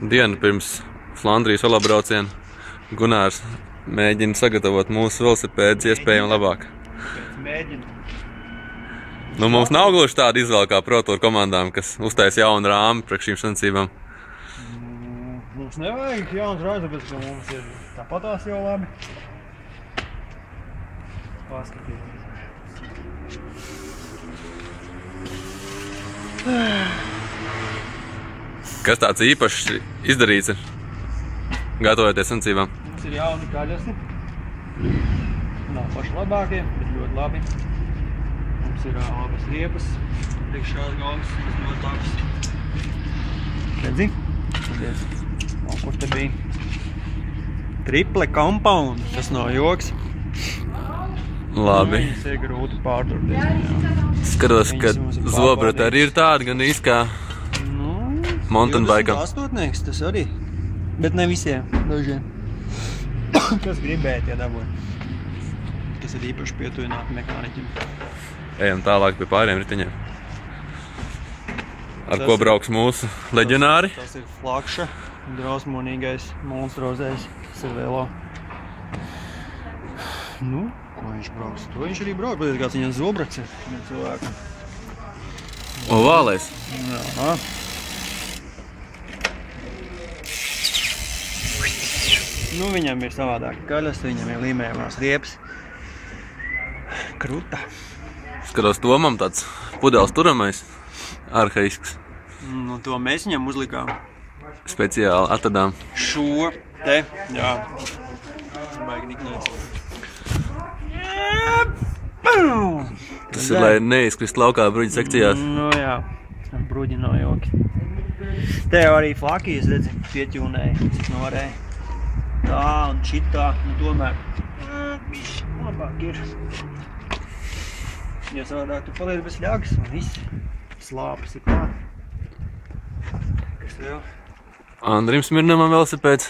Dienu pirms Flandrijas velobrauciena Gunārs mēģina sagatavot mūsu velosipēdus iespējami labāk. Mēģinu. Nu, mums nav gluži tāda izvēle kā ProTour komandām, kas uztais jaunu rāmi priekš šīm sacensībām. Mums nevajag jauns rāmis, tāpēc, ka mums ir tāpatās jau labi. Paskatīties. Kas tāds īpašs izdarīts ir, gatavojoties sacensībām? Mums ir jauni kaļasi. Nav paši labākie, bet ļoti labi. Mums ir labas riepas, priekšās galvas, ļoti labas. Redzi? O, kur te bija? Triple compound, tas nav joks. Labi. Viņas ir grūti pārturties. Skatos, ka zobrata arī ir tāda, gan īsti kā mountain bikeam. 28-nieks tas arī, bet ne visiem, dažiem. Kas gribēja, tie dabūja. Kas ir īpaši pietuvināti mehāniķim. Ejam tālāk pie pāriem riteņiem. Ar ko brauks mūsu leģionāri? Tas ir Flakša, drausmonīgais, monstrozējs, kas ir velo. Nu, ko viņš brauks? To viņš arī brauks, bet kāds viņam zobrats ir, viņam cilvēkam. Ovālais. Jā. Nu, viņam ir savādāk kaļas, viņam ir līmējumās riepas. Kruta. Skatos, Tomam tāds pudeles turamais, arhaisks. Nu, to mēs viņam uzlikām. Speciāli atradām. Šo te, jā. Baigi niknēts. Tas ir, lai neizkrist laukā bruģi sekcijās. Nu, jā. Bruģi nav joki. Te jau arī flakijas, redzi, pieķūnēja, cik norēja. Tā un šitā, un tomēr labāk ir. Ja savādāk tu paliec bez ļagas un viss slāpes ir klāt. Kas vēl? Andrim Smirnamam velosipēds.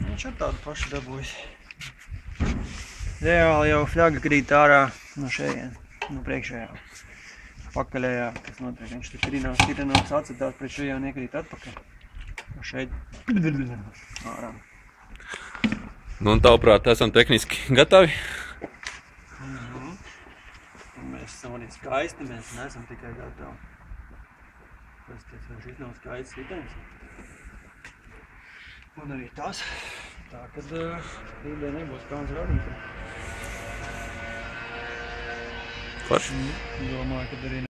Viņš ar tādu pašu dabūjis. Reāli jau fļaga krīt ārā no šejien, no priekšējā. Pakaļējā, kas notiek, viņš tur tirinās, atcetās pret šejā un iekrīt atpakaļ. No šeit ārā. Nu, un tavuprāt, esam tehniski gatavi? Mēs esam arī skaisti, mēs neesam tikai gatavi. Šis nav skaists ritenis. Un arī tas. Tā, kad rītdien nebūs kauns radīt. Forši? Domāju, kad arī